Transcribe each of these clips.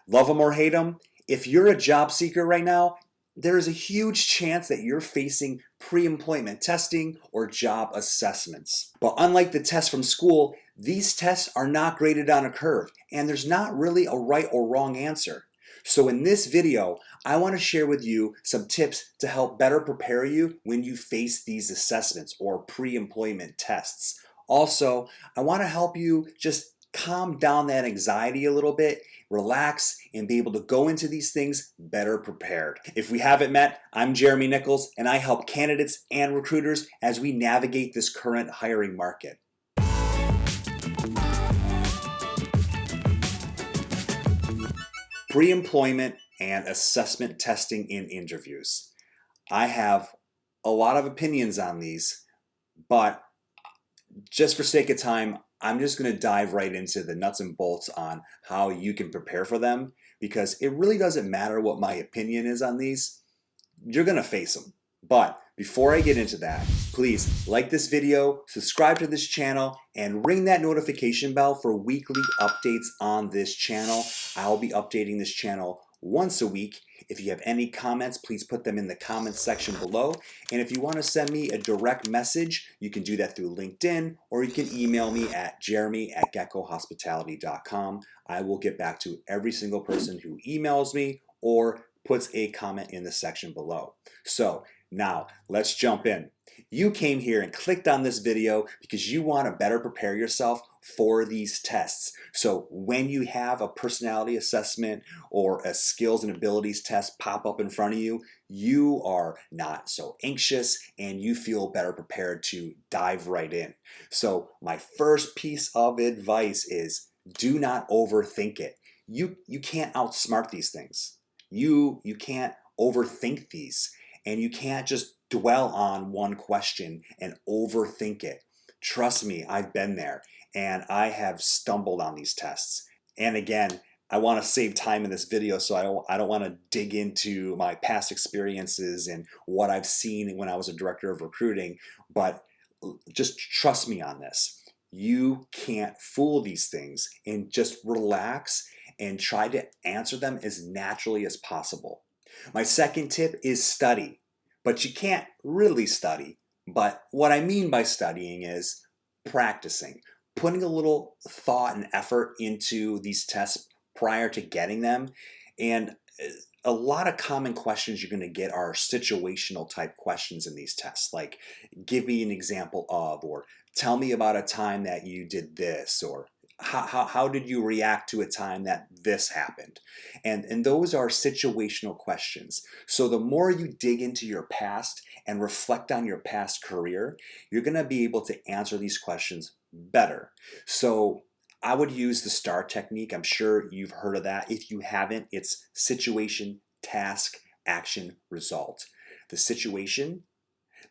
Love them or hate them, if you're a job seeker right now, there is a huge chance that you're facing pre-employment testing or job assessments. But unlike the tests from school, these tests are not graded on a curve, and there's not really a right or wrong answer. So in this video, I want to share with you some tips to help better prepare you when you face these assessments or pre-employment tests. Also, I want to help you just calm down that anxiety a little bit, relax, and be able to go into these things better prepared. If we haven't met, I'm Jeremy Nichols, and I help candidates and recruiters as we navigate this current hiring market. Pre-employment and assessment testing in interviews. I have a lot of opinions on these, but just for sake of time, I'm just going to dive right into the nuts and bolts on how you can prepare for them, because it really doesn't matter what my opinion is on these. You're going to face them. But before I get into that, please like this video, subscribe to this channel, and ring that notification bell for weekly updates on this channel. I'll be updating this channel once a week. If you have any comments, please put them in the comments section below. And if you want to send me a direct message, you can do that through LinkedIn, or you can email me at jeremy@geckohospitality.com. I will get back to every single person who emails me or puts a comment in the section below. So now let's jump in. You came here and clicked on this video because you want to better prepare yourself for these tests. So when you have a personality assessment or a skills and abilities test pop up in front of you, you are not so anxious and you feel better prepared to dive right in. So my first piece of advice is do not overthink it. You can't outsmart these things. You can't overthink these, and you can't just dwell on one question and overthink it. Trust me, I've been there, and I have stumbled on these tests. And again, I want to save time in this video, so I don't want to dig into my past experiences and what I've seen when I was a director of recruiting, but just trust me on this. You can't fool these things, and just relax and try to answer them as naturally as possible. My second tip is study, but you can't really study. But what I mean by studying is practicing, putting a little thought and effort into these tests prior to getting them. And a lot of common questions you're going to get are situational type questions in these tests, like give me an example of, or tell me about a time that you did this, or how did you react to a time that this happened? And those are situational questions. So the more you dig into your past and reflect on your past career, you're going to be able to answer these questions better. So I would use the STAR technique. I'm sure you've heard of that. If you haven't, it's situation, task, action, result. The situation,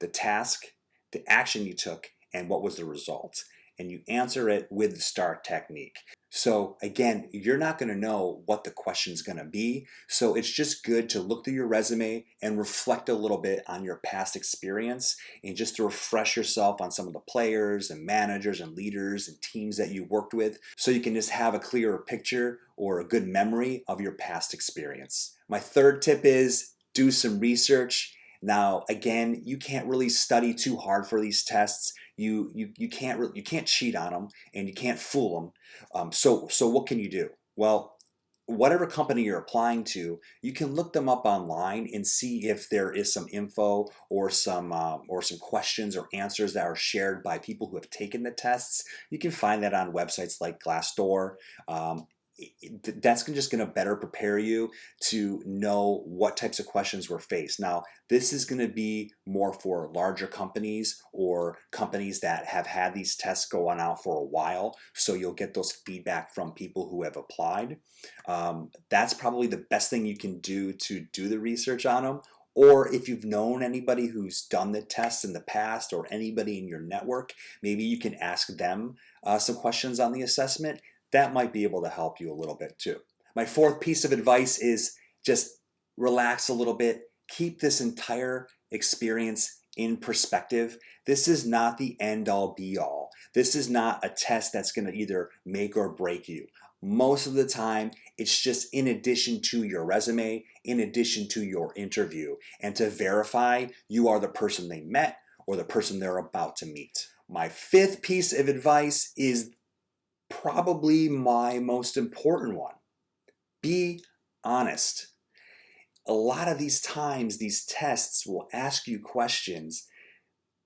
the task, the action you took, and what was the result. And you answer it with the STAR technique. So again, you're not going to know what the question's going to be. So it's just good to look through your resume and reflect a little bit on your past experience, and just to refresh yourself on some of the players and managers and leaders and teams that you worked with, so you can just have a clearer picture or a good memory of your past experience. My third tip is do some research. Now, again, you can't really study too hard for these tests. You can't cheat on them, and you can't fool them. So what can you do? Well, whatever company you're applying to, you can look them up online and see if there is some info or some questions or answers that are shared by people who have taken the tests. You can find that on websites like Glassdoor. That's just going to better prepare you to know what types of questions were faced. Now, this is going to be more for larger companies or companies that have had these tests going out for a while, so you'll get those feedback from people who have applied. That's probably the best thing you can do to do the research on them. Or if you've known anybody who's done the tests in the past, or anybody in your network, maybe you can ask them some questions on the assessment. That might be able to help you a little bit too. My fourth piece of advice is just relax a little bit. Keep this entire experience in perspective. This is not the end all be all. This is not a test that's going to either make or break you. Most of the time, it's just in addition to your resume, in addition to your interview, and to verify you are the person they met or the person they're about to meet. My fifth piece of advice is probably my most important one. Be honest. A lot of these times, these tests will ask you questions,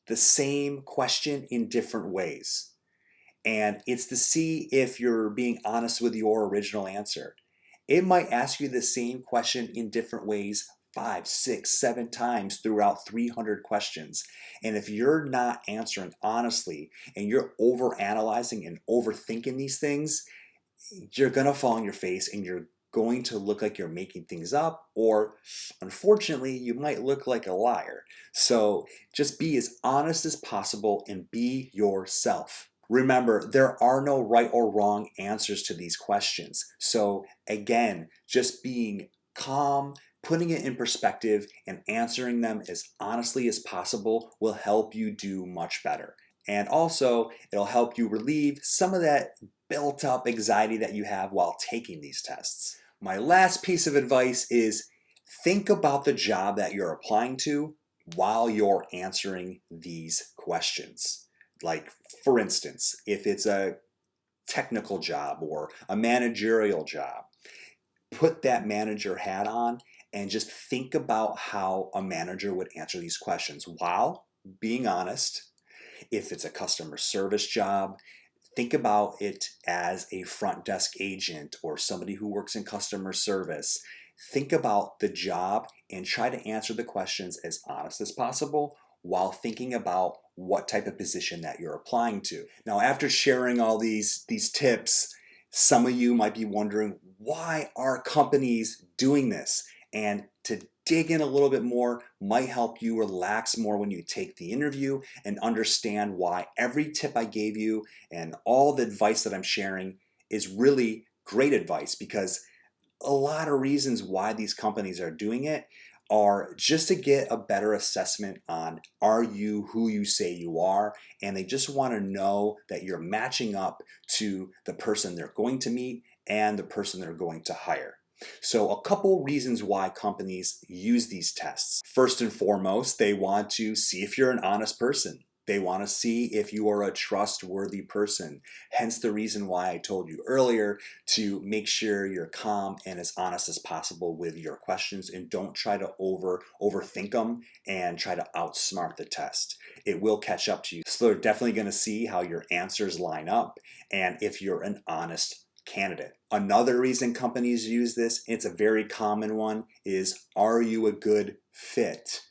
the same question in different ways. And it's to see if you're being honest with your original answer. It might ask you the same question in different ways 5, 6, 7 times throughout 300 questions. And if you're not answering honestly and you're overanalyzing and overthinking these things, you're going to fall on your face and you're going to look like you're making things up, or unfortunately, you might look like a liar. So just be as honest as possible and be yourself. Remember, there are no right or wrong answers to these questions. So again, just being calm, putting it in perspective, and answering them as honestly as possible will help you do much better. And also, it'll help you relieve some of that built up anxiety that you have while taking these tests. My last piece of advice is think about the job that you're applying to while you're answering these questions. Like, for instance, if it's a technical job or a managerial job, put that manager hat on and just think about how a manager would answer these questions while being honest. If it's a customer service job, think about it as a front desk agent or somebody who works in customer service. Think about the job and try to answer the questions as honest as possible while thinking about what type of position that you're applying to. Now, after sharing all these tips, some of you might be wondering, why are companies doing this? And to dig in a little bit more might help you relax more when you take the interview and understand why every tip I gave you and all the advice that I'm sharing is really great advice, because a lot of reasons why these companies are doing it are just to get a better assessment on, are you who you say you are, and they just want to know that you're matching up to the person they're going to meet and the person they're going to hire. So a couple reasons why companies use these tests. First and foremost, they want to see if you're an honest person. They want to see if you are a trustworthy person. Hence the reason why I told you earlier to make sure you're calm and as honest as possible with your questions, and don't try to overthink them and try to outsmart the test. It will catch up to you. So they're definitely going to see how your answers line up and if you're an honest candidate. Another reason companies use this, and it's a very common one, is, are you a good fit?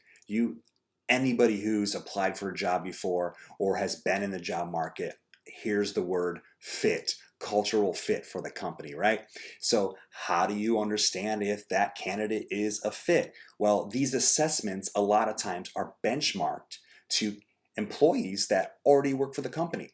Anybody who's applied for a job before or has been in the job market hears the word fit, cultural fit for the company, right? So how do you understand if that candidate is a fit? Well, these assessments a lot of times are benchmarked to employees that already work for the company.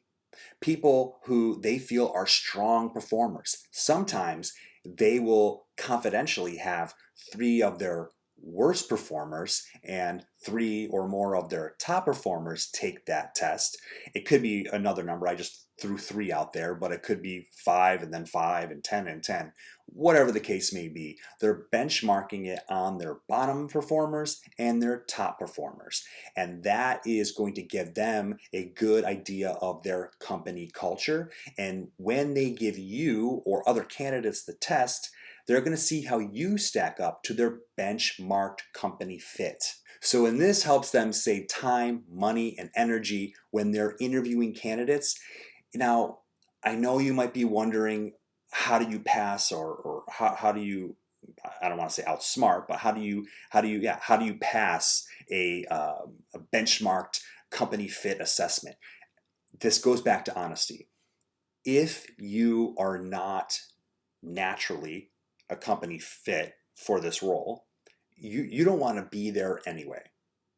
People who they feel are strong performers. Sometimes they will confidentially have 3 of their worst performers and 3 or more of their top performers take that test. It could be another number. I just threw 3 out there, but it could be 5 and then 5 and 10 and 10. Whatever the case may be, they're benchmarking it on their bottom performers and their top performers. And that is going to give them a good idea of their company culture. And when they give you or other candidates the test, they're going to see how you stack up to their benchmarked company fit. So, and this helps them save time, money, and energy when they're interviewing candidates. Now, I know you might be wondering, how do you pass, or how do you, I don't want to say outsmart, but how do you pass a benchmarked company fit assessment? This goes back to honesty. If you are not naturally a company fit for this role, you don't want to be there anyway,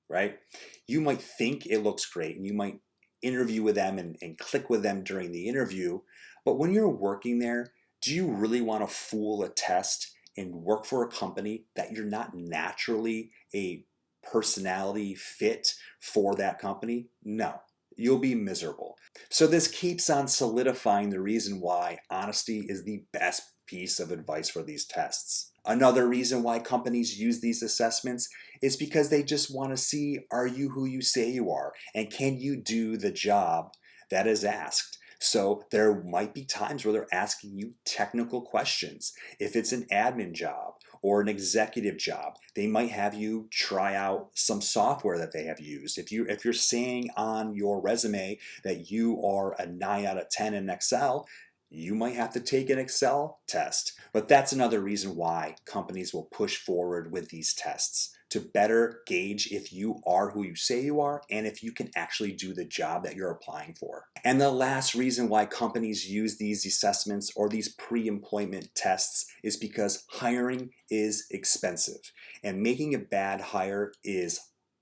right? You might think it looks great and you might interview with them and click with them during the interview, but when you're working there, do you really want to fool a test and work for a company that you're not naturally a personality fit for that company? No, you'll be miserable. So this keeps on solidifying the reason why honesty is the best piece of advice for these tests. Another reason why companies use these assessments is because they just want to see, are you who you say you are, and can you do the job that is asked? So there might be times where they're asking you technical questions. If it's an admin job or an executive job, they might have you try out some software that they have used. If you're saying on your resume that you are a 9 out of 10 in Excel, you might have to take an Excel test. But that's another reason why companies will push forward with these tests, to better gauge if you are who you say you are and if you can actually do the job that you're applying for. And the last reason why companies use these assessments or these pre-employment tests is because hiring is expensive, and making a bad hire is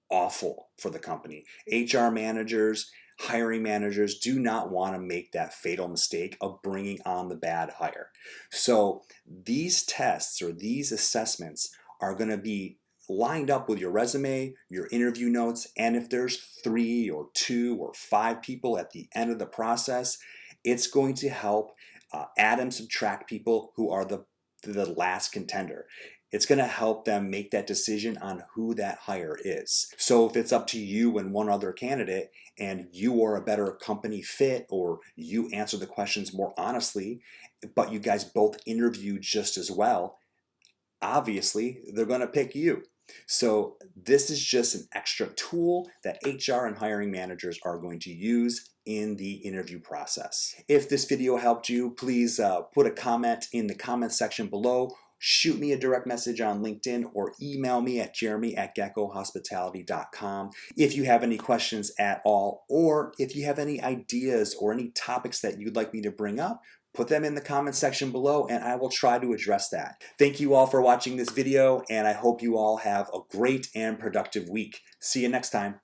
awful for the company. HR managers, hiring managers do not want to make that fatal mistake of bringing on the bad hire. So these tests or these assessments are going to be lined up with your resume, your interview notes, and if there's 3 or 2 or 5 people at the end of the process, it's going to help add and subtract people who are the last contender. It's going to help them make that decision on who that hire is. So if it's up to you and one other candidate and you are a better company fit, or you answer the questions more honestly, but you guys both interviewed just as well, obviously they're going to pick you. So this is just an extra tool that HR and hiring managers are going to use in the interview process. If this video helped you, please put a comment in the comment section below. Shoot me a direct message on LinkedIn or email me at jeremy@geckohospitality.com if you have any questions at all, or if you have any ideas or any topics that you'd like me to bring up. Put them in the comment section below and I will try to address that. Thank you all for watching this video, and I hope you all have a great and productive week. See you next time.